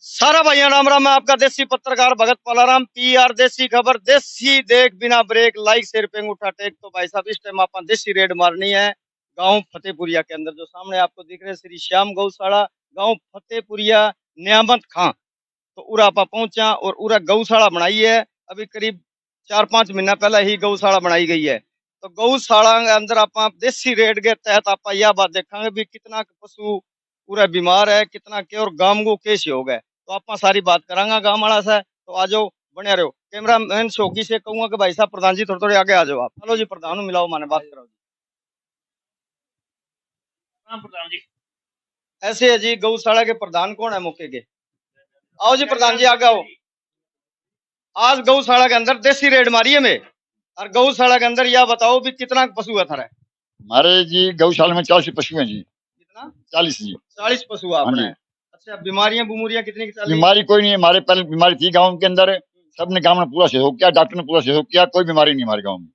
सारा भाइयों राम राम। मैं आपका देसी पत्रकार भगत पालाराम, पीआर देसी खबर, देसी देख बिना ब्रेक, लाइक शेयर पेंग उठा टेक। तो भाई साहब, इस टाइम आप देसी रेड मारनी है गांव फतेहपुरिया के अंदर। जो सामने आपको दिख रहे हैं श्री श्याम गौशाला, गांव फतेहपुरिया, नियामत खां। तो उरा आप पहुंचा और उरा गौशाला बनाई है। अभी करीब 4-5 महीना पहले ही गौशाला बनाई गई है। तो गौशाला के अंदर आप देसी रेड के तहत आप यह बात देखेंगे भी कितना पशु पूरा बीमार है, कितना के और गांव को कैसे हो गए। तो आप सारी बात करांगा गांव वाला से। तो आ जाओ, बने रहो। कैमरा मैन शौकी से कहूंगा कि भाई साहब प्रधान जी थोड़े थोड़े आगे आ जाओ आप। चलो जी, प्रधान मिलाओ, माने बात करो जी। हाँ प्रधान जी। ऐसे है जी, गौशाला के प्रधान कौन है मौके के? आओ जी प्रधान जी, आगे आओ। आज गौशाला के अंदर देसी रेड मारी है मैं। और गौशाला के अंदर यह बताओ भी कितना पशु है थारा? हमारे जी गौशाला में 40 पशु हैं जी। कितना? 40 जी। 40 पशु हाँ आपने? जी। अच्छा, बीमारियां बुमूरियां कितनी की 40? बीमारी कोई नहीं है हमारे, पहले बीमारी थी गांव के अंदर। सबने गांव में पूरा सहयोग किया, डॉक्टर ने पूरा सहयोग किया, कोई बीमारी नहीं हमारे गांव में।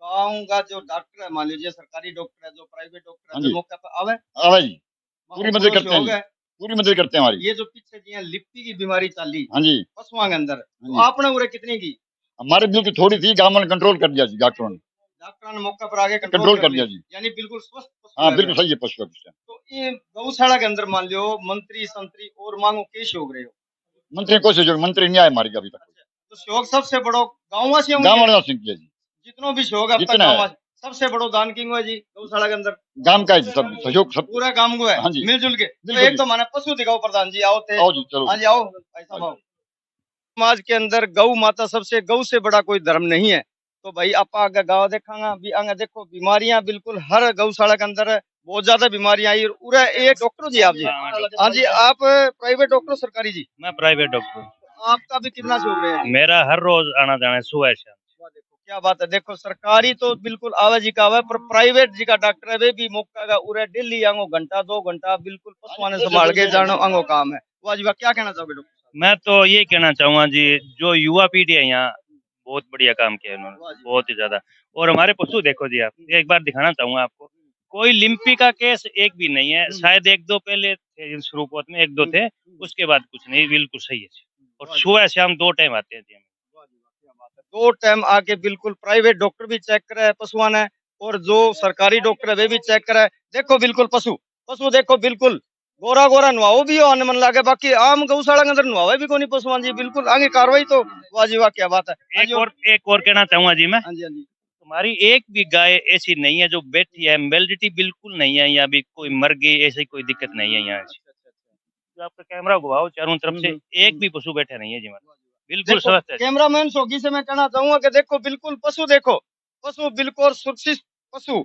गाँव का जो डॉक्टर है, मान लीजिए सरकारी डॉक्टर है, जो प्राइवेट डॉक्टर है, हाँ जो जी। मौके पर आवे, हाँ जी, पूरी वहाँ मदद पूरा करते हैं सहयोग जी। है। पूरी मदद करते हैं हमारी। ये जो पीछे जी लिप्टी की बीमारी चली हाँ जी। पशुओं के अंदर, हाँ तो जी। आपने उरे कितनी की? हमारे बिल्कुल थोड़ी थी, गांव में कंट्रोल कर दिया जी डॉक्टरों ने। डॉक्टर ने मौके पर आगे कंट्रोल कंट्रोल कर कर ली, दिया जी। यानी बिल्कुल स्वस्थ पशु हाँ है वे। बिल्कुल सही है पशु का। तो ये गौशाला के अंदर मान लो मंत्री संतरी और मांगो कैसे हो रहे हो? मंत्री को सहयोग, मंत्री नहीं आए हमारे अभी तक। अच्छा, तो सहयोग सबसे बड़ो गाँव वासियों गाँव में वाले ने किया जी। जितना भी सहयोग अब तक जितना गाँव है। सबसे बड़ो दान किंग है जी गौशाला के अंदर। गांव का है जी, सब सहयोग सब। पूरा गाँव को है हाँ जी, मिलजुल के। तो बिल्कुल एक जी। तो माने पशु दिखाओ प्रधान जी, आओ थे। आओ जी, चलो हाँ जी। जी, आओ भाई साहब आओ। समाज के अंदर गौ माता सबसे, गौ से बड़ा कोई धर्म नहीं है। तो भाई आप आगे गाँव देखांगा भी, आगे देखो बीमारियां बिल्कुल हर गौशाला के अंदर है। बहुत ज्यादा बीमारियां आई। और पूरा एक डॉक्टर जी आप जी? हाँ जी, आप प्राइवेट डॉक्टर सरकारी जी? मैं प्राइवेट डॉक्टर हूँ। आपका भी कितना शौक रहे हैं? मेरा हर रोज आना जाना है सुबह शाम। वाह, देखो क्या बात है। देखो सरकारी तो बिल्कुल आवे जी का आवे, पर प्राइवेट जी का डॉक्टर है वे भी मौका का उरे डेली आंगो घंटा 2 घंटा बिल्कुल पशुओं ने संभाल के जानो आंगो काम है। वाह जी वाह, क्या कहना चाहोगे डॉक्टर साहब? मैं तो ये कहना चाहूंगा जी, जो युवा पीढ़ी है यहाँ, बहुत बढ़िया काम किया है वाह उन्होंने, जी बहुत ही ज्यादा। और हमारे पशु देखो जी, आप एक बार दिखाना चाहूंगा आपको। कोई लिम्पी का केस एक भी नहीं है। शायद एक दो पहले थे शुरुआत में, एक दो थे, उसके बाद कुछ नहीं, बिल्कुल सही है जी। और वाह जी सुबह शाम 2 टाइम आते हैं जी हम। वाह जी वाह, क्या बात है। 2 टाइम आके बिल्कुल प्राइवेट डॉक्टर भी चेक करे है पशुओं ने, और जो सरकारी डॉक्टर है वे भी चेक करे। देखो बिल्कुल पशु पशु देखो बिल्कुल गोरा गोरा नुआओ भी हो आने मन लागे, बाकी आम गौशाला के अंदर नुआवे भी कोनी पशुओं जी। बिल्कुल आगे कार्रवाई तो वाह जी वाह, क्या बात है। हाँ जी, एक और कहना चाहूंगा जी मैं, हाँ जी, हाँ जी। तुम्हारी एक भी गाय ऐसी नहीं है जो बैठी है, मेलिडिटी बिल्कुल नहीं है यहाँ भी, कोई मर गई ऐसी कोई दिक्कत नहीं है यहाँ से। जो आपका कैमरा घुमाओ चारों तरफ से, एक भी पशु बैठा नहीं है जी हमारे, बिल्कुल देखो स्वस्थ है। कैमरामैन शौकी से मैं कहना चाहूंगा कि देखो बिल्कुल पशु देखो, पशु बिल्कुल सुरक्षित पशु।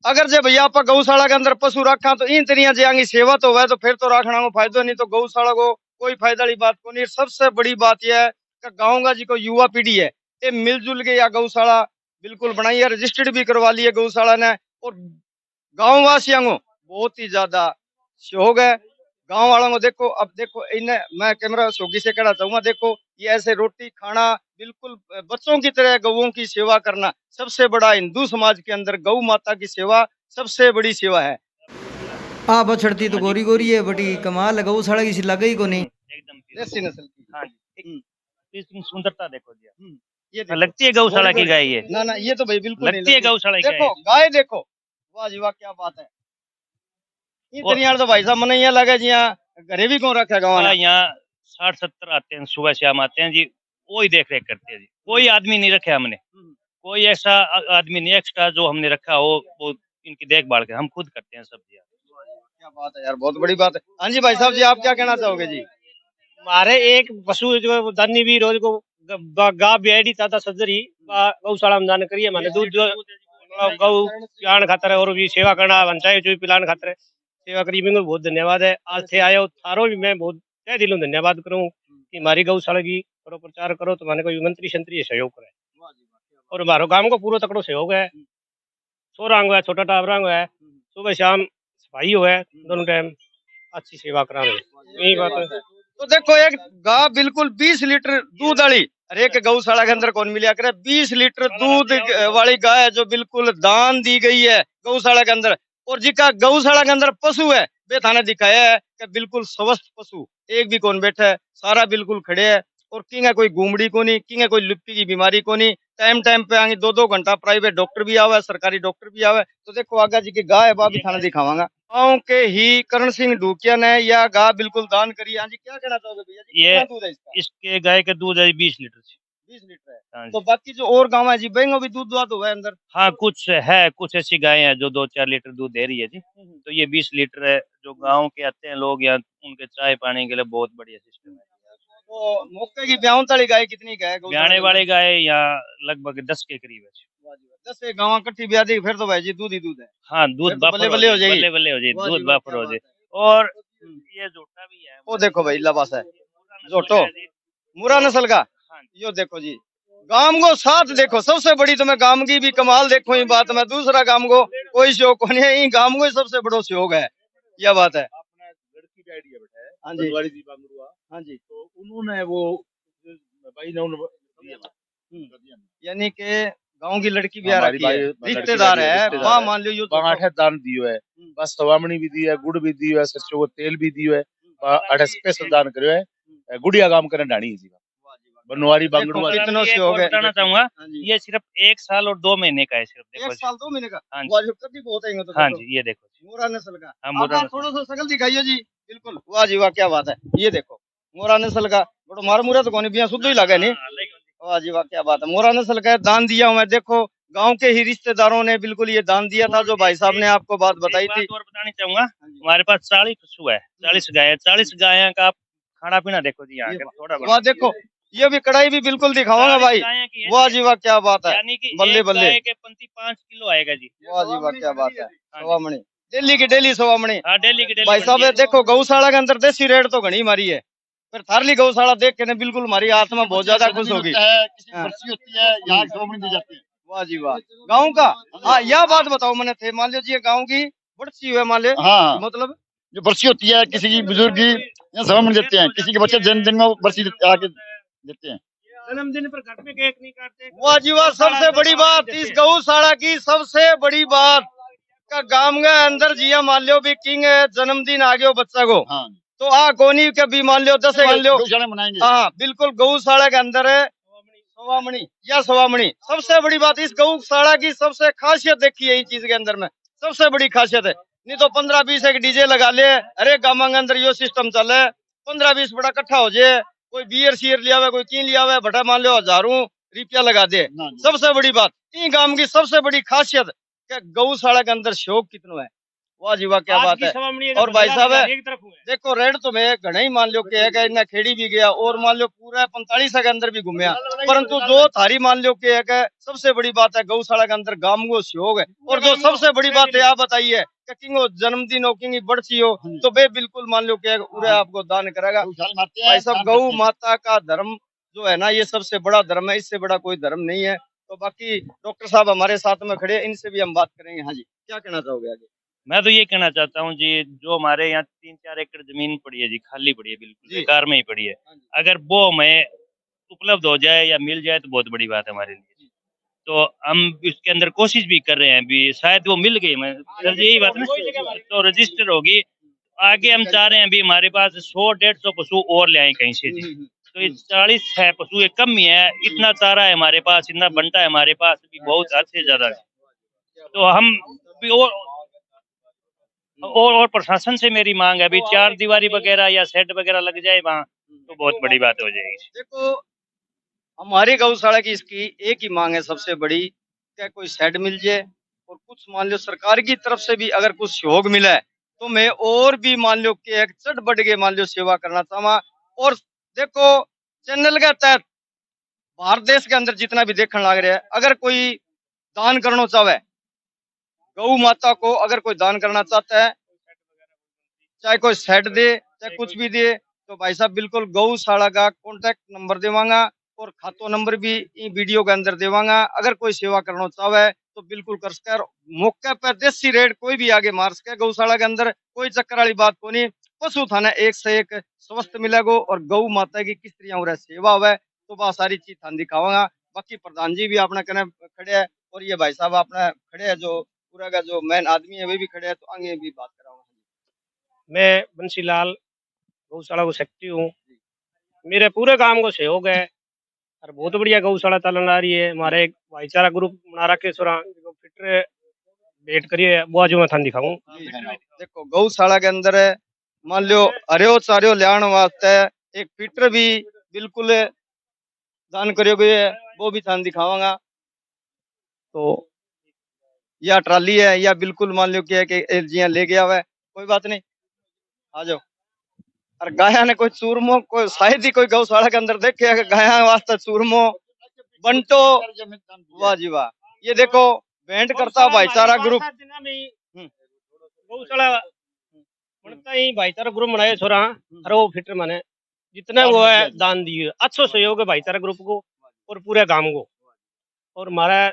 अगर जे भैया आप गौशाला के अंदर पशु रखा तो इन तरिया जे आगे सेवा तो है, तो फिर तो रखना को फायदो नहीं, तो गौशाला को कोई फायदा वाली बात को नहीं। सबसे बड़ी बात यह है कि गाँव का जी को युवा पीढ़ी है, ये मिलजुल के या गौशाला बिल्कुल बनाई है, रजिस्टर्ड भी करवा ली है गौशाला ने। और गाँव वासियों को बहुत ही ज्यादा सहयोग है। गांव वालों को देखो, अब देखो इन्हें मैं कैमरा शौकी से कहना चाहूंगा, देखो ये ऐसे रोटी खाना बिल्कुल बच्चों की तरह गौओं की सेवा करना सबसे बड़ा, हिंदू समाज के अंदर गौ माता की सेवा सबसे बड़ी सेवा है। आ बछड़ती तो गोरी गोरी है, बड़ी कमाल है, गौशाला की सी लगे ही को नहीं। एकदम देसी नस्ल की। हाँ जी, इसकी सुंदरता देखो जी। ये देखो, लगती है गौशाला की गाय ये, ना ना ये तो भाई बिल्कुल नहीं लगती है गौशाला की देखो गाय। गाय देखो, वाह जी वाह, क्या बात है। इतनी तो भाई साहब मन यहाँ लगे जी, यहाँ घरे भी कौन रखा गाँव ने? यहाँ 60-70 आते हैं, सुबह शाम आते हैं जी, वो ही देख रेख करते हैं जी। कोई आदमी नहीं रखे हमने, कोई ऐसा आदमी नहीं एक्स्ट्रा जो हमने रखा हो, वो इनकी देखभाल के हम खुद करते हैं सब जी। क्या बात है यार, बहुत बड़ी बात है। हाँ जी भाई साहब जी, आप क्या कहना चाहोगे जी? हमारे एक पशु जो दानी भी रोज को गा बेड़ी ताता सजरी गौशाला में दान करिए, माने दूध जो गौ पिलाने खातर है, और भी सेवा करना पंचायत जो पिलाने खातर है सेवा करी। बिल्कुल बहुत धन्यवाद है, आज थे आयो थारो भी मैं बहुत तहे दिलों धन्यवाद करूँ कि हमारी गौशाला की करो प्रचार करो, तो माने कोई मंत्री संत्री सहयोग करे। और हमारे गांव को पूरा तकड़ो सहयोग है, छोरांग है, छोटा टाबरांग है, सुबह शाम सफाई हो है, दोनों टाइम अच्छी सेवा करा रहे। यही बात है। तो देखो एक गाय बिल्कुल 20 लीटर दूध वाली, हर एक गौशाला के अंदर कौन मिलिया करे 20 लीटर दूध वाली गाय है, जो बिल्कुल दान दी गई है गौशाला के अंदर। और जिका गौशाला के अंदर पशु है वे थाने दिखाया है कि बिल्कुल स्वस्थ पशु, एक भी कौन बैठा है, सारा बिल्कुल खड़े है। और किंग है कोई घूमड़ी को नहीं, किंग है कोई लिप्पी की बीमारी को नहीं। टाइम टाइम पे आगे 2-2 घंटा प्राइवेट डॉक्टर भी आवे, सरकारी डॉक्टर भी आवे। तो देखो आगा जी की गाय है, बा भी थाना दिखावांगा। गाँव के ही करण सिंह ढूकिया ने या गाय बिल्कुल दान करी। हाँ जी, क्या कहना चाहोगे भैया जी, ये कितना दूध है इसका? इसके गाय का दूध है 20 लीटर से। 20 लीटर है। हाँ तो जी। बाकी जो और गाँव है जी, बेंगो भी दूध दुआ है अंदर। हाँ कुछ है, कुछ ऐसी गायें हैं जो 2-4 लीटर दूध दे रही है जी। तो ये 20 लीटर है। जो गांव के आते हैं लोग यहाँ, उनके चाय पानी के लिए बहुत बढ़िया सिस्टम है। तो मौके की ब्याह वाली गाय कितनी का है गौशाला ब्याने के वाले अंदर? गाय यहाँ लगभग 10 के करीब है। वाह जी वाह। 10 गाँव इकट्ठी ब्याह दी फिर तो भाई जी दूध ही दूध है। हाँ दूध फिर तो बाफर बल्ले हो बल्ले हो जाए, जाएगी। बल्ले बल्ले हो जाए, वाह जी दूध वाह, बाफर क्या हो बात जाए। है। और ये जोटा भी है। वो देखो भाई लबास है, जोटो जोटो मुरा नस्ल का। हाँ जी। यो देखो जी, गाम को साथ देखो, सबसे बड़ी तो मैं गाम की भी कमाल देखो ही बात में। दूसरा गाम को कोई शौक नहीं है, ई गाम को ही सबसे बड़ो शौक है। यह बात है। अपना लड़की का आइडिया बेटा है, हाँ जी, बनवारी जी बांगड़ुआ। हाँ जी। तो उन्होंने वो भाई ने यानी कि गांव की लड़की ब्याह हमारी रखी है, भाई रिश्तेदार है। रिश्तेदार माँ है। मान लो यो बांगाठे दान दियो है, बस सवामणी भी दियो है, गुड़ भी दियो है, सरसों को तेल भी दियो है। अठे स्पेशल दान करियो है। गुड़िया काम करने डाणी जी बनवारी देखो बांगड़ुआ। कितना ये शौक और है। बताना चाहूंगा, हाँ जी, ये सिर्फ 1 साल और 2 महीने का है सिर्फ। देखो 1 जी। साल 2 महीने का। हाँ जी। वाह जी, कभी बहुत है तो हाँ देखो। जी, ये देखो जी। मोरा नस्ल का। हाँ आप मोटा थोड़ा सा शकल दिखाइए जी। बिल्कुल, वाह जी वाह, क्या बात है। ये देखो मोरा नस्ल का, बड़ो मार मुरा तो कोनी बिया शुद्ध ही लगे नहीं। वाह जी वाह, क्या बात है। मोरा नस्ल का दान दिया हूं मैं। देखो गांव के ही रिश्तेदारों ने बिल्कुल ये दान दिया था, जो भाई साहब ने आपको बात बताई एक थी। बात और बतानी चाहूंगा, हमारे पास 40 पशु है, 40 गाय है। 40 गाय का आप खाना पीना देखो जी यहाँ ये के थोड़ा वाह देखो, ये भी कढ़ाई भी बिल्कुल दिखाऊंगा भाई। वाह जी वाह, क्या बात है। यानी कि बल्ले एक बल्ले, गाय के 5 किलो आएगा जी। वाह जी वाह, क्या बात है। हाँ जी। सवामणी डेली की डेली सवामणी। हाँ डेली की डेली भाई साहब बनती है। ये देखो गौशाला के अंदर देसी रेड तो घनी मारी है, पर थारली गौशाला देख के ना बिल्कुल हमारी आत्मा बहुत ज्यादा खुश होगी। किसी की हाँ। बरसी होती है, यहाँ सवामणी दी जाती है। वाह जी वाह, गाँव का। हाँ यह बात बताओ मैंने थे, मान लो जी ये गाँव की बढ़ती हुई मान लो, हाँ, मतलब जो बरसी होती है किसी की बुजुर्ग की, यहाँ सवामणी देते हैं। किसी के बच्चे जन्मदिन में वो बरसी आके देते हैं। जन्मदिन पर घर पे केक नहीं काटते। वाह जी वाह, सबसे बड़ी बात इस गौशाला की, सबसे बड़ी बात का गांव के अंदर जिया मान लो भी किंग है, जन्मदिन आ गयो बच्चा को, हाँ, तो आ कोनी के भी मान लो 10 मान लो। गौशाला में मनाएंगे। हाँ बिल्कुल, गौशाला के अंदर है सवामणी या सवामणी। सबसे बड़ी बात इस गौशाला की सबसे खासियत देखी है, इस चीज के अंदर में सबसे बड़ी खासियत है। नहीं तो 15-20 एक डीजे लगा ले, अरे गाँव के अंदर यो सिस्टम चले, 15-20 बड़ा इकट्ठा हो जाए, कोई बियर शियर लिया हुआ, कोई की लिया हुआ, बटा मान लो हजारों रुपया लगा दे। ना, सबसे बड़ी बात इन गांव की सबसे बड़ी खासियत कि गौशाला के अंदर शौक कितना है। वाह जी वाह, क्या बात है। और भाई साहब है देखो रेड तो मैं घना ही मान लो कि है कि इन्हें खेड़ी भी गया और मान लो पूरा 45 के अंदर भी घूमया, परंतु जो थारी मान लो कि है कि सबसे बड़ी बात है गौशाला के अंदर गांव को सहयोग है। और जो सबसे बड़ी बात है आप बताइए कि किंग जन्मदिन हो, किंग बढ़ती हो, तो वे बिल्कुल मान लो कि पूरे आपको दान करेगा। गौशाला मारते हैं, भाई साहब दान गौ करते हैं। माता का धर्म जो है ना, ये सबसे बड़ा धर्म है, इससे बड़ा कोई धर्म नहीं है। तो बाकी डॉक्टर साहब हमारे साथ में खड़े हैं, इनसे भी हम बात करेंगे। हाँ जी, क्या कहना चाहोगे आगे? मैं तो ये कहना चाहता हूँ जी, जो हमारे यहाँ 3-4 एकड़ जमीन पड़ी है जी, खाली पड़ी है, बिल्कुल जी। बेकार में ही पड़ी है। हाँ जी। अगर वो हमें उपलब्ध हो जाए या मिल जाए तो बहुत बड़ी बात है हमारे लिए। तो हम इसके अंदर कोशिश भी कर रहे हैं, भी शायद वो मिल गई। मैं सर यही बात ना, तो रजिस्टर होगी। आगे हम चाह रहे हैं भी हमारे पास 100-150 पशु और ले आए कहीं से जी। तो ये 40 है पशु, ये कम ही है। इतना चारा है हमारे पास, इतना बंटा है हमारे पास भी, बहुत अच्छे ज्यादा है। तो हम भी और प्रशासन से मेरी मांग है अभी 4 दीवारी वगैरह या शेड वगैरह लग जाए वहाँ, तो बहुत बड़ी बात हो जाएगी। देखो हमारी गौशाला की इसकी एक ही मांग है सबसे बड़ी, क्या कोई शेड मिल जाए और कुछ मान लो सरकार की तरफ से भी अगर कुछ सहयोग मिला है तो मैं और भी मान लो कि एक चढ़ बढ़ के मान लो सेवा करना चाहूँगा। और देखो चैनल के तहत भारत देश के अंदर जितना भी देखने लग रहा है, अगर कोई दान करना चाहे, गौ माता को अगर कोई दान करना चाहता है, चाहे कोई सेट दे चाहे कुछ भी दे, तो भाई साहब बिल्कुल गौशाला का कॉन्टेक्ट नंबर देवांगा और खातो नंबर भी इन वीडियो के अंदर देवांगा। अगर कोई सेवा करना चाहे तो बिल्कुल कर सके। और मौके पर देसी रेट कोई भी आगे मार सके। गौशाला के अंदर कोई चक्कर वाली बात को नहीं, पशु थाना एक से एक स्वस्थ मिलेगा और गौ माता की किस तरह सेवा हुआ तो वह सारी चीज थान दिखावांगा। बाकी प्रधान जी भी अपना कहने खड़े है और ये भाई साहब अपना खड़े है, जो पूरा का जो मेन आदमी है वे भी खड़े है, तो आगे भी बात कराऊंगा। मैं बंसीलाल गौशाला को सेक्रेटरी हूँ। मेरे पूरे काम को सहयोग है और बहुत बढ़िया गौशाला चलन आ रही है। हमारे एक भाईचारा ग्रुप बना रखे सोरा फिटर वेट करिए वो आज मैं थान दिखाऊं। देखो गौशाला के अंदर है, मान लो हरियो चारियो लियाण वास्ते एक फिटर भी बिल्कुल दान करियो गए है, वो भी थान दिखावांगा। तो या ट्राली है या बिल्कुल मान लो क्या है कि जिया ले गया हुआ है, कोई बात नहीं, आ जाओ। और गाया ने कोई चूरमो कोई शायद ही कोई गौशाला के अंदर देखे गाया वास्ते चूरमो बंटो, वाह जी वाह। ये देखो भेंट करता भाईचारा ग्रुप गौशाला बनता ही भाईचारा ग्रुप बनाए छोरा और वो फिटर माने जितना वो है दान दिए। अच्छा सहयोग है भाईचारा ग्रुप को और पूरे गांव को। और हमारा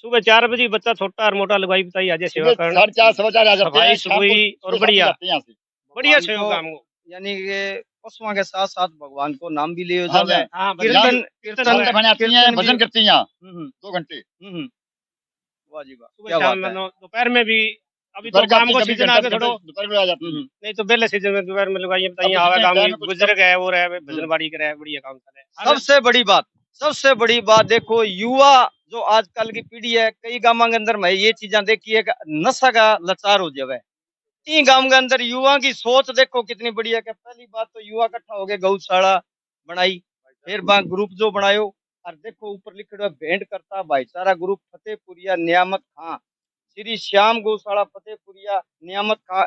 सुबह 4 बजे बच्चा छोटा और मोटा लुगाई बताई आज सेवा करना 4:30 आ जाते सफाई हैं, सुबह और बढ़िया भगवान सहयोग को, गांव को। यानी कि पशुओं के साथ साथ भगवान को नाम भी लिए हाँ, जावे। हाँ, कीर्तन कीर्तन बनाती हैं, भी- भजन करती हैं हम्म, 2 घंटे। वाह जी वाह, सुबह क्या शाम बात में है। दोपहर में भी अभी तो काम को सीजन आ गया थोड़ा दोपहर में आ जाते हैं। नहीं तो पहले सीजन में दोपहर में लगाइए बताइए अब आवे सीजन काम टाइम में कुछ बुजुर्ग है वो रहे भजन बाड़ी करे बढ़िया काम करे। सबसे बड़ी बात देखो युवा जो आजकल की पीढ़ी है, कई गांव के अंदर मैं ये चीजें देखी है कि नशा का लाचार हो जावे। इन गांव के अंदर युवा की सोच देखो कितनी बढ़िया है। पहली बात तो युवा इकट्ठा हो गए, गौशाला बनाई, फिर बा ग्रुप जो बनायो और देखो ऊपर लिखा है भेंट करता भाईचारा ग्रुप फतेहपुरिया नियामत खां श्री श्याम गौशाला फतेहपुरिया नियामत खां,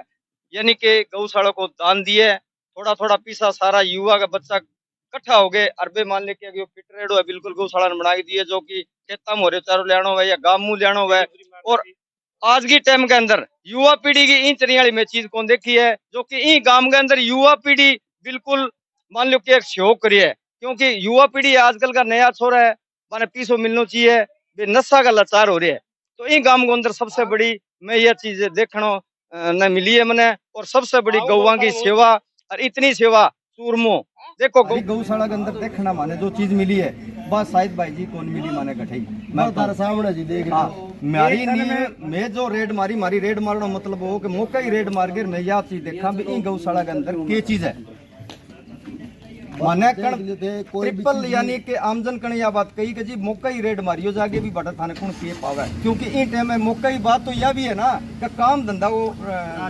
यानी कि गौशाला को दान दिए। थोड़ा थोड़ा पीसा सारा युवा का बच्चा इकट्ठा हो गए अरबे मान लेके फिट रेडो है बिल्कुल गौशाला ने बना दिए जो कि खेता में हो रहे चारों लियानो है या गामू लियानो है। और आज की टाइम के अंदर युवा पीढ़ी की इन चरियाली में चीज कौन देखी है जो कि इन गांव के अंदर युवा पीढ़ी बिल्कुल मान लो कि एक सहयोग करी है, क्योंकि युवा पीढ़ी आजकल का नया छोरा है माने पीसो मिलना चाहिए, वे नशा का लाचार हो रही है। तो इन गांव के अंदर सबसे बड़ी मैं यह चीज देखना न मिली है मैंने। और सबसे बड़ी गौवा की सेवा और इतनी सेवा चूरमो देखो गौशाला के अंदर देखना माने जो चीज मिली है बस शायद भाई जी कौन मिली माने कठई मैं तारा सामने जी देख मारी नी मैं जो रेड मारी रेड मारना मतलब वो कि मौका ही रेड मार के मैं यह चीज देखा भी इन गौशाला के अंदर क्या चीज है माने कण ट्रिपल यानी कि आमजन कण या बात कही कि जी मौका ही रेड मारियो जाके भी बड़ा थाने कौन किए पावे, क्योंकि इन टाइम में मौका ही बात तो यह भी है ना कि काम धंधा वो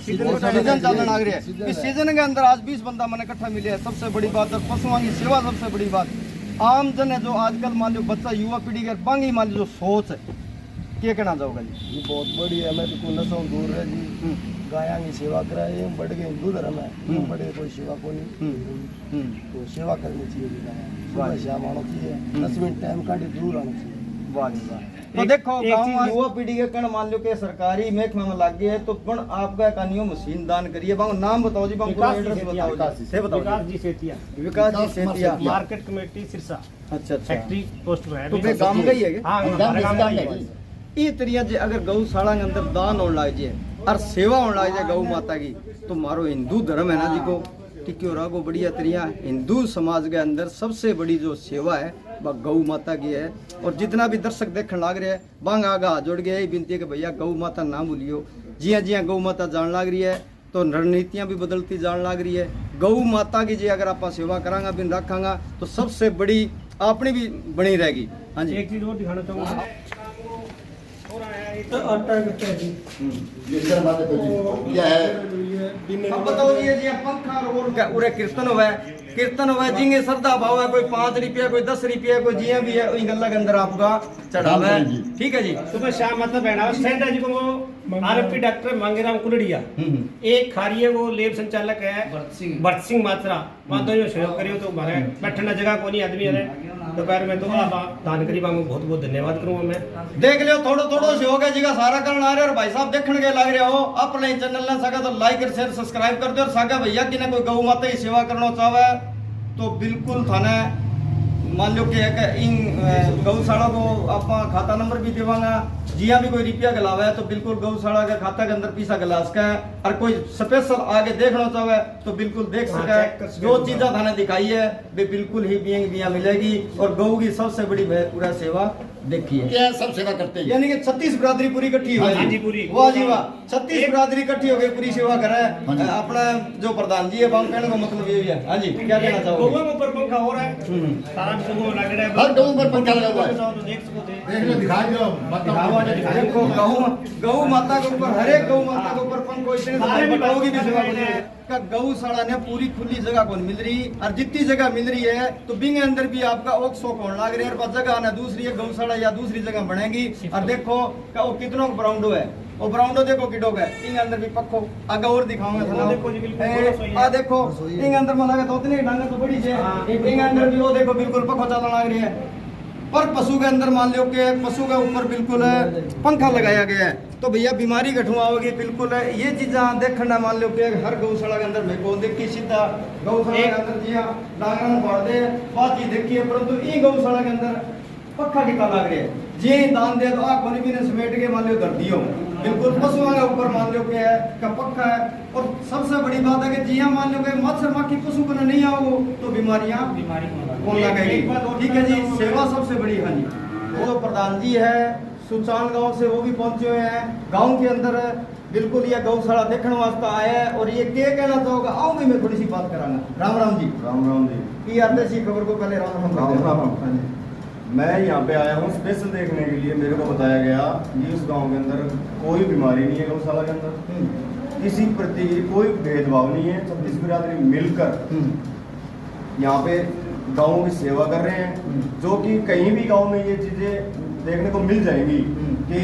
सीजन चलने लग रही है। इस सीजन के अंदर आज 20 बंदा मैंने इकट्ठा मिले है, सबसे बड़ी बात। और पशुओं की सेवा सबसे बड़ी बात। आमजन है जो आजकल मान लो बच्चा युवा पीढ़ी के बांगी मान लो जो सोच है क्या कहना चाहोगा जी? ये बहुत बढ़िया है, मैं तो नशों दूर है जी। गाया की सेवा कराए बढ़ गए हिंदू धर्म है, बढ़े कोई सेवा को नहीं तो सेवा करनी चाहिए जी। गाया सुबह शाम आना चाहिए, 10 मिनट टाइम काटे जरूर आना चाहिए। वाह जी वाह। तो देखो गाँव युवा पीढ़ी के कण मान लो कि सरकारी महकमे में लग गया है तो पण आपका कानियो मशीन दान करिए। बांग नाम बताओ जी, बांग पूरा एड्रेस बताओ जी। विकास जी सेतिया, विकास जी सेतिया, मार्केट कमेटी सिरसा, अच्छा फैक्ट्री पोस्ट में है। तो वे गांव का ही है क्या? हाँ, हमारे गांव का ही है। ई तरिया जे अगर गौशाला के अंदर दान होने लग जाए और सेवा होने लग जाए गौ माता की तो मारो हिंदू धर्म है ना जी को टिक्यो रागो बढ़िया तरिया। हिंदू समाज के अंदर सबसे बड़ी जो सेवा है वह गौ माता की है। और जितना भी दर्शक देखने लग रहे हैं बांग आगा जुड़ गया यही विनती है कि भैया गौ माता ना भूलियो। जिया जिया गौ माता जान लग रही है तो रणनीतियाँ भी बदलती जान लग रही है। गौ माता की जी अगर आप सेवा करांगा बिन रखांगा तो सबसे बड़ी अपनी भी बनी रहेगी। हाँ जी, एक चीज और दिखाना चाहूँगा। अब बताओ जी पंखा और उरे कीर्तन हुआ जिंगे श्रद्धा भाव है, कोई 5 रुपया कोई 10 रुपया कोई जिया भी है इन गल्ला के अंदर आपका चढ़ावा है। ठीक है जी। सुबह शाम मतलब बहना सेंटर जी को आरएफपी डॉक्टर मांगेराम कुलड़िया, एक खारिये वो लेब संचालक है भरत सिंह मात्रा, मातो जो सहयोग करियो तो हमारे बैठने जगह को नहीं आदमी है दोपहर में तो आप दान करी बांगो बहुत बहुत धन्यवाद करूंगा मैं। देख लियो थोड़ा थोड़ा सहयोग है जिगा सारा करना आ रहे और भाई साहब देखने के लग रहे हो अपने चैनल ने सका तो लाइक और शेयर सब्सक्राइब कर दो। और सागा भैया कि कोई गौ माता की सेवा करना चाहे तो बिल्कुल थाने मान लो कि इन गौशाला को आप खाता नंबर भी देवांगा। जिया भी कोई रुपया गलावा है तो बिल्कुल गौशाला के खाता के अंदर पैसा गला सका है। और कोई स्पेशल आगे देखना चाहे तो बिल्कुल देख सका है। जो चीज़ें थाने दिखाई है वे बिल्कुल ही बिया मिलेगी। और गौ की सबसे बड़ी पूरा सेवा देखिए क्या सब सेवा करते हैं? यानी कि 36 बिरादरी पूरी इकट्ठी हो हाँ गई। पूरी। वाह जी वाह, 36 बिरादरी इकट्ठी हो गई, पूरी सेवा कर रहा हाँ जी। है अपना जो प्रधान जी है वहाँ कहने का मतलब ये भी है। हाँ जी, क्या कहना चाहोगे? गौवा में ऊपर पंखा हो रहा है, सारा सुबह लग रहा है, हर गऊ पर पंखा लगा हुआ है। तो देख सको थे। देख लो, दिखाई दो, देखो गौ माता के ऊपर, हर एक गौ माता के ऊपर पंखो इतने बताओगी भी सेवा का गौशाला ने पूरी खुली जगह कौन मिल रही, और जितनी जगह मिल रही है तो बिंग अंदर भी आपका ओक शोक होने लग रही है, और जगह ना दूसरी है गौशाला या दूसरी जगह बनेगी। और देखो का वो कितनों ब्राउंडो है, वो ब्राउंडो देखो किडोग है, इंग अंदर भी पक्को आगे और दिखाऊंगा थोड़ा। देखो इंग अंदर में लगा तो उतने ढंग तो बड़ी है, इंग अंदर भी वो देखो बिल्कुल पक्को चलने लग रही है। पर पशु के अंदर मान लो कि पशु के ऊपर बिल्कुल पंखा लगाया गया है, तो भैया बीमारी घटुआ होगी बिल्कुल। ये चीज़ें देखना मान लो कि हर गौशाला के अंदर मेरे को देखी सीधा गौशाला के अंदर जी डांगरा पड़ते बात चीज देखिए, परंतु ये गौशाला के अंदर पक्का टिका लग रहा है। जे दान दे तो आँख भी ने समेट के मान लो धर दियो, बिल्कुल पशुओं के ऊपर मान लो कि है का पक्का है। और सबसे बड़ी बात है कि जी मान लो कि मच्छर माखी पशु को नहीं आओ तो बीमारियां कौन लगेगी। ठीक है जी, सेवा सबसे बड़ी है जी। वो जो प्रधान जी है सुचान गांव से वो भी पहुंचे हुए हैं गांव के अंदर, बिल्कुल ये गौशाला देखने वास्ते आया है। और ये क्या कहना चाहोगा, आओ भी मैं थोड़ी सी बात करांगा। राम राम जी। राम राम जी। की आते सी खबर को पहले राम राम। मैं यहाँ पे आया हूँ स्पेशल देखने के लिए। मेरे को बताया गया कि उस गांव के अंदर कोई बीमारी नहीं है, गौशाला के अंदर किसी प्रति कोई भेदभाव नहीं है। 36 बिरादरी मिलकर यहाँ पे गाँव की सेवा कर रहे हैं, जो कि कहीं भी गांव में ये चीज़ें देखने को मिल जाएंगी कि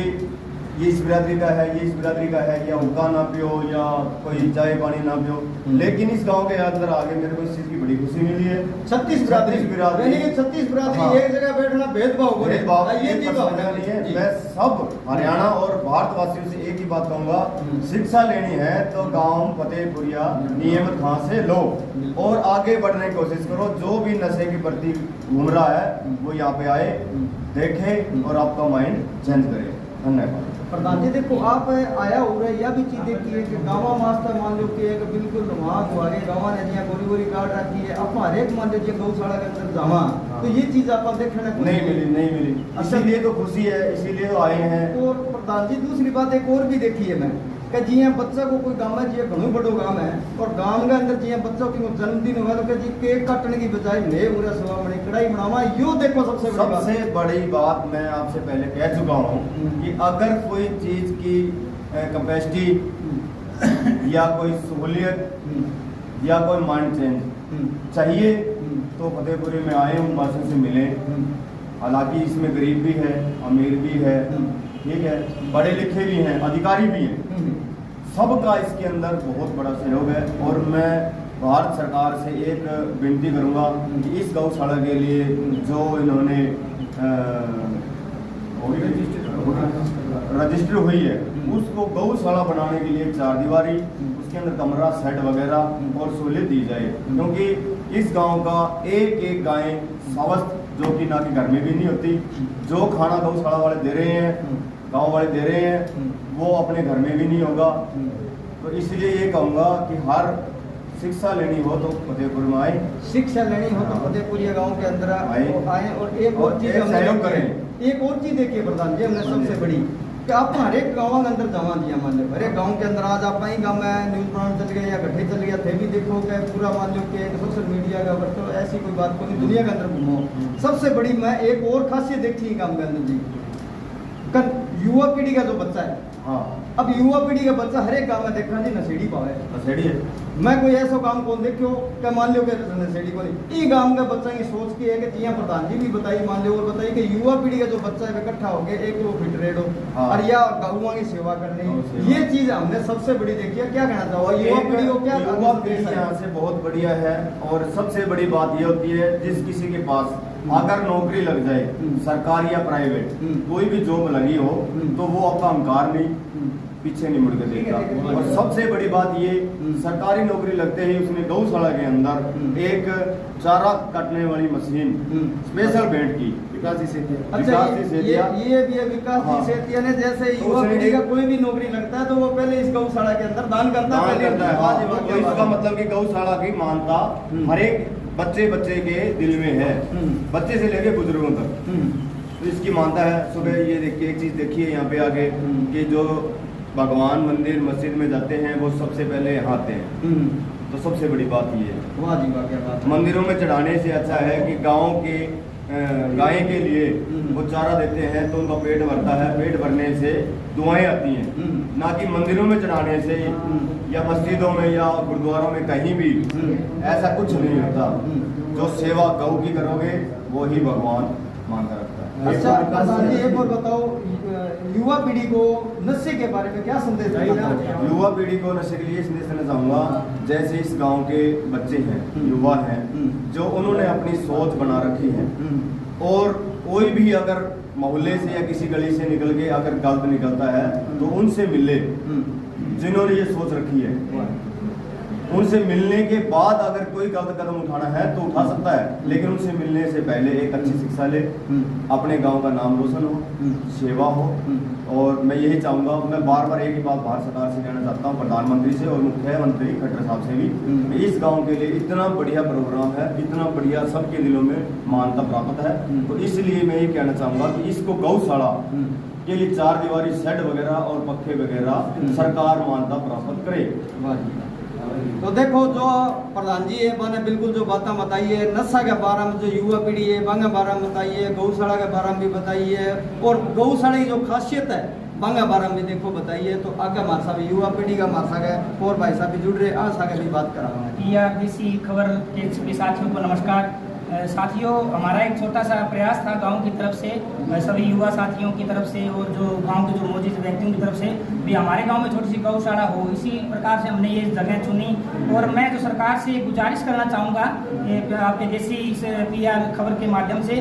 ये इस बिरादरी का है, ये इस बिरादरी का है, या हुक्का ना पियो या कोई चाय पानी ना पियो। लेकिन इस गांव के अंदर आगे मेरे को इस चीज़ की बड़ी खुशी मिली है। 36 बिरादरी 36 बिरादरी एक जगह बैठना भेदभाव ये चीज नहीं है। मैं सब हरियाणा और भारतवासियों से एक ही बात कहूँगा, शिक्षा लेनी है तो गांव फतेहपुरिया नियमित खां से लो और आगे बढ़ने की कोशिश करो। जो भी नशे की प्रति घूम रहा है वो यहाँ पे आए, देखे और आपका माइंड चेंज करे। धन्यवाद। प्रधान जी देखो आप आया हो रहा है, यह भी चीज देखी है कि गाँव मास्टर मान लो कि बिल्कुल वहाँ को आगे गाँव ने जिया गोरी गोरी काट रखी है, आप हर एक मान लीजिए गौशाला के अंदर जावा तो ये चीज आप देखने को नहीं मिली। इसीलिए तो खुशी है, इसीलिए तो आए हैं। और प्रधान जी दूसरी बात एक और भी देखी है मैं कि जिया बच्चा को कोई गाँव है, जी घणो बड़ो गाँव है और गाँव के अंदर जिया बच्चों की जन्मदिन हुआ तो जी केक काटने की बजाय ले पूरा सेवा बड़ी कढ़ाई बनावा। यो देखो सबसे बड़ी बात मैं आपसे पहले कह चुका हूँ कि अगर कोई चीज की कैपेसिटी या कोई सहूलियत या कोई माइंड चेंज चाहिए तो फतेहपुरी में आए हूँ, वासियों से मिले। हालांकि इसमें गरीब भी है, अमीर भी है, ठीक है, पढ़े लिखे भी हैं, अधिकारी भी हैं, सबका इसके अंदर बहुत बड़ा सहयोग है। और मैं भारत सरकार से एक विनती करूंगा कि इस गौशाला के लिए जो इन्होंने रजिस्टर हुई है उसको गौशाला बनाने के लिए 4 दीवारी, उसके अंदर कमरा सेट वगैरह और सहूलियत दी जाए। क्योंकि इस गांव का एक गाय स्वस्थ जो कि ना कि घर में भी नहीं होती, जो खाना गौशाला वाले दे रहे हैं, गांव वाले दे रहे हैं, वो अपने घर में भी नहीं होगा। तो इसलिए ये कहूँगा कि हर शिक्षा लेनी हो तो फतेहपुर में आए, शिक्षा लेनी हो तो फतेहपुरिया गांव के अंदर आए। और एक और चीज सहयोग करें। एक और चीज देखिए प्रधान जी, हमने सबसे बड़ी कि आप हर एक गाँव के अंदर जमा दिया मान लो, हर एक गाँव के अंदर आज आप ही गाँव में न्यूज प्रोग्राम चल गया या गड्ढे चल गया थे भी देखो कि पूरा मान लो कि सोशल मीडिया का बच्चों ऐसी कोई बात को नहीं, दुनिया के अंदर घूमो। सबसे बड़ी मैं एक और खासियत देखी गाँव के अंदर जी, युवा पीढ़ी का जो बच्चा है, हाँ, अब युवा पीढ़ी का बच्चा हर एक गाँव में देखा जी नशेड़ी पावे, नशेड़ी है। मैं कोई ऐसा काम कौन देखो क्या मान लो कि नशेड़ी को नहीं, ये गाँव का बच्चा की सोच की है कि जिया प्रधान जी भी बताई मान लो और बताइए कि युवा पीढ़ी का जो बच्चा है इकट्ठा हो गया, एक वो फिट रेड हो और या गौवा की सेवा करनी, ये चीज हमने सबसे बड़ी देखी है। क्या कहना चाहोगे युवा पीढ़ी को? क्या युवा पीढ़ी यहाँ से बहुत बढ़िया है। और सबसे बड़ी बात ये होती है जिस किसी के पास अगर नौकरी लग जाए, सरकारी या प्राइवेट कोई भी जॉब लगी हो तो वो आपका अहंकार नहीं, पीछे नहीं मुड़ के देखता। और सबसे बड़ी बात ये, सरकारी नौकरी लगते ही उसने गौशाला के अंदर एक चारा काटने वाली मशीन स्पेशल भेंट की विकास जी से दिया। ये भी है विकास जी से दिया ने, जैसे युवा पीढ़ी का कोई भी नौकरी लगता है तो वो पहले इस गौशाला के अंदर दान करता है। तो इसका मतलब कि गौशाला की मानता हर एक बच्चे के दिल में है, बच्चे से लेके बुजुर्गों तक। तो इसकी मानता है। सुबह ये देखिए एक चीज़ देखिए यहाँ पे आगे कि जो भगवान मंदिर मस्जिद में जाते हैं वो सबसे पहले यहाँ आते हैं, तो सबसे बड़ी बात ये है। वाह जी वाह, क्या बात है। मंदिरों में चढ़ाने से अच्छा है कि गाँव के गाय के लिए वो चारा देते हैं तो उनका पेट भरता है, पेट भरने से दुआएं आती हैं, ना कि मंदिरों में चढ़ाने से या मस्जिदों में या गुरुद्वारों में कहीं भी ऐसा कुछ नहीं होता। जो सेवा गौ की करोगे वो ही भगवान मानता रखता है। अच्छा प्रधान जी, एक और बताओ, युवा पीढ़ी को नशे के बारे में क्या संदेश देना चाहोगे? युवा पीढ़ी को नशे के लिए संदेश देना चाहूँगा, जैसे इस गांव के बच्चे हैं, युवा हैं, जो उन्होंने अपनी सोच बना रखी है, और कोई भी अगर मोहल्ले से या किसी गली से निकल के अगर गलत निकलता है तो उनसे मिले, जिन्होंने ये सोच रखी है उनसे मिलने के बाद अगर कोई गलत कदम उठाना है तो उठा सकता है, लेकिन उनसे मिलने से पहले एक अच्छी शिक्षा ले, अपने गांव का नाम रोशन हो, सेवा हो। और मैं यही चाहूँगा, मैं बार बार एक ही बात भारत सरकार से कहना चाहता हूँ, प्रधानमंत्री से और मुख्यमंत्री खट्टर साहब से भी, इस गांव के लिए इतना बढ़िया प्रोग्राम है, इतना बढ़िया, सबके दिलों में मान्यता प्राप्त है, तो इसलिए मैं ये कहना चाहूँगा कि इसको गौशाला के लिए 4 दीवारी शेड वगैरह और पक्के वगैरह सरकार मान्यता प्राप्त करे। तो देखो जो प्रधान जी है मैंने बिल्कुल जो बातें बताई है, नशा के बारे में जो युवा पीढ़ी है बांगा बारे में बताई है, गौशाला के बारे में भी बताई है, और गौशाला की जो खासियत है बांगा बारे में देखो बताई है। तो आगे हमारे साहब युवा पीढ़ी का हमारे साथ और भाई साहब भी जुड़ रहे, आज आगे भी बात करा हूँ। PR देसी खबर के सभी साथियों को नमस्कार। साथियों, हमारा एक छोटा सा प्रयास था गांव की तरफ से, सभी युवा साथियों की तरफ से और जो गांव के जो मौजूद व्यक्तियों की तरफ से भी हमारे गांव में छोटी सी गौशाला हो, इसी प्रकार से हमने ये जगह चुनी। और मैं जो सरकार से गुजारिश करना चाहूँगा आपके देसी PR खबर के माध्यम से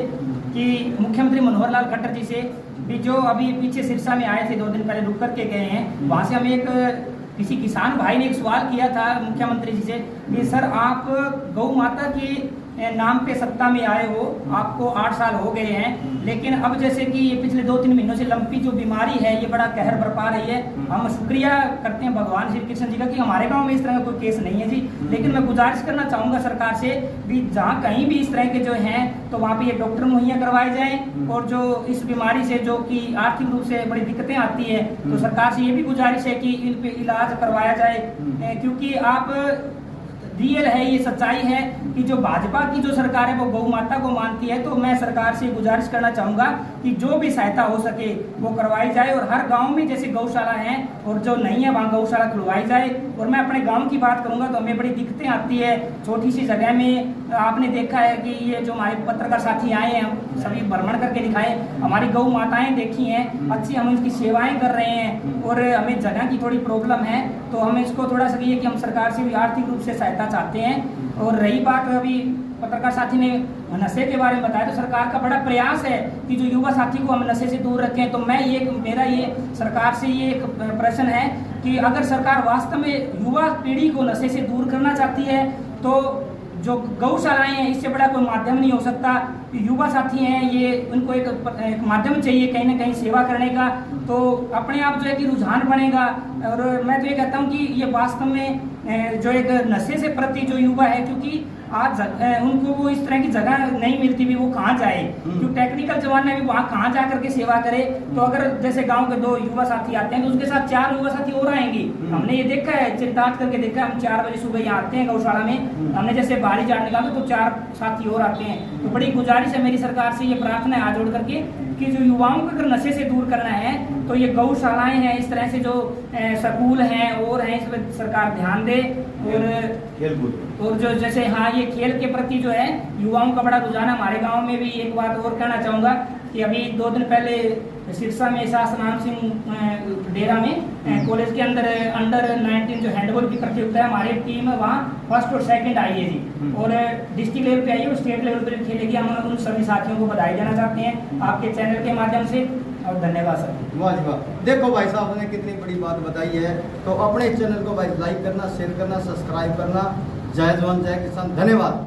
कि मुख्यमंत्री मनोहर लाल खट्टर जी से भी, जो अभी पीछे सिरसा में आए थे 2 दिन पहले, रुक करके गए हैं, वहाँ से हमें एक किसी किसान भाई ने एक सवाल किया था मुख्यमंत्री जी से कि सर आप गौ माता की नाम पे सत्ता में आए हो, आपको 8 साल हो गए हैं, लेकिन अब जैसे कि ये पिछले 2-3 महीनों से लंपी जो बीमारी है ये बड़ा कहर बरपा रही है। हम शुक्रिया करते हैं भगवान श्री कृष्ण जी का कि हमारे गांव में इस तरह का कोई केस नहीं है जी, लेकिन मैं गुजारिश करना चाहूँगा सरकार से भी जहाँ कहीं भी इस तरह के जो हैं तो वहाँ पे ये डॉक्टर मुहैया करवाए जाएँ, और जो इस बीमारी से जो कि आर्थिक रूप से बड़ी दिक्कतें आती है तो सरकार से ये भी गुजारिश है कि इन पे इलाज करवाया जाए, क्योंकि आप रियल है, ये सच्चाई है कि जो भाजपा की जो सरकार है वो गौ माता को मानती है। तो मैं सरकार से गुजारिश करना चाहूँगा कि जो भी सहायता हो सके वो करवाई जाए, और हर गांव में जैसे गौशाला है और जो नहीं है वहाँ गौशाला खुलवाई जाए। और मैं अपने गांव की बात करूँगा तो हमें बड़ी दिक्कतें आती है छोटी सी जगह में। आपने देखा है कि ये जो हमारे पत्रकार साथी आए हैं, हम सभी भ्रमण करके दिखाए, हमारी गौ माताएँ देखी हैं, अच्छी हम उनकी सेवाएँ कर रहे हैं, और हमें जगह की थोड़ी प्रॉब्लम है तो हमें इसको थोड़ा सा ये कि हम सरकार से भी आर्थिक रूप से सहायता चाहते हैं। और रही बात अभी पत्रकार साथी ने नशे के बारे में बताया, तो सरकार का बड़ा प्रयास है कि जो युवा साथी को हम नशे से दूर रखें। तो मैं मेरा ये सरकार से ये एक प्रश्न है कि अगर सरकार वास्तव में युवा पीढ़ी को नशे से दूर करना चाहती है तो जो गौशालाएं हैं इससे बड़ा कोई माध्यम नहीं हो सकता। युवा साथी हैं, ये उनको एक माध्यम चाहिए कहीं ना कहीं सेवा करने का, तो अपने आप जो है कि रुझान बनेगा। और मैं तो ये कहता हूँ कि ये वास्तव में जो एक नशे से प्रति जो युवा है, क्योंकि आज उनको वो इस तरह की जगह नहीं मिलती भी, वो कहाँ जाए, क्योंकि टेक्निकल जमाने में वहाँ कहाँ जा करके सेवा करे। तो अगर जैसे गांव के 2 युवा साथी आते हैं तो उसके साथ 4 युवा साथी और आएंगे। हमने ये देखा है, चिंताज करके देखा है, हम 4 बजे सुबह यहाँ आते हैं गौशाला में, हमने जैसे बाहरी जाड़ निकाला तो 4 साथी और आते हैं। तो बड़ी गुजारिश है मेरी सरकार से, ये प्रार्थना है हाथ जोड़ करके कि जो युवाओं को अगर नशे से दूर करना है तो ये गौशालाएं हैं, इस तरह से जो स्कूल हैं और हैं, इस पर सरकार ध्यान दे। और जो जैसे हाँ ये खेल के प्रति जो है युवाओं का बड़ा रुझान हमारे गांव में भी। एक बात और कहना चाहूँगा कि अभी 2 दिन पहले सिरसा में शासनाम सिंह डेरा में कॉलेज के अंदर अंडर 19 जो हैंडबॉल की प्रतियोगिता है, हमारी टीम वहाँ 1st और 2nd आई है जी, और डिस्ट्रिक्ट लेवल पे आई है और स्टेट लेवल पे खेलेगी। हम उन सभी साथियों को बधाई देना चाहते हैं आपके चैनल के माध्यम से, और धन्यवाद सर। वाह जी वाह, देखो भाई साहब ने कितनी बड़ी बात बताई है। तो अपने चैनल को भाई लाइक करना, शेयर करना, सब्सक्राइब करना। जय जवान जय किसान, धन्यवाद।